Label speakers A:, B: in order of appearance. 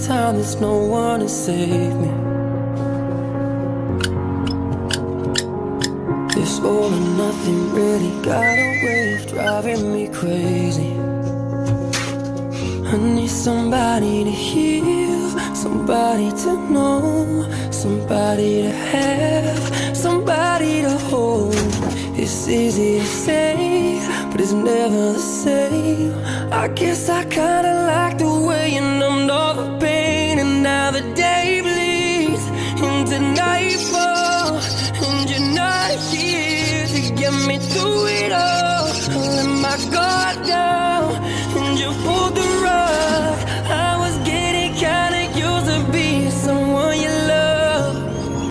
A: time there's no one to save me. This all or nothing really got a way of driving me crazy. I need somebody to heal, somebody to know, somebody to have, somebody to hold. It's easy to say, but it's never the same. I guess I kinda like the way you numbed all the pain, and now the day bleeds into nightfall.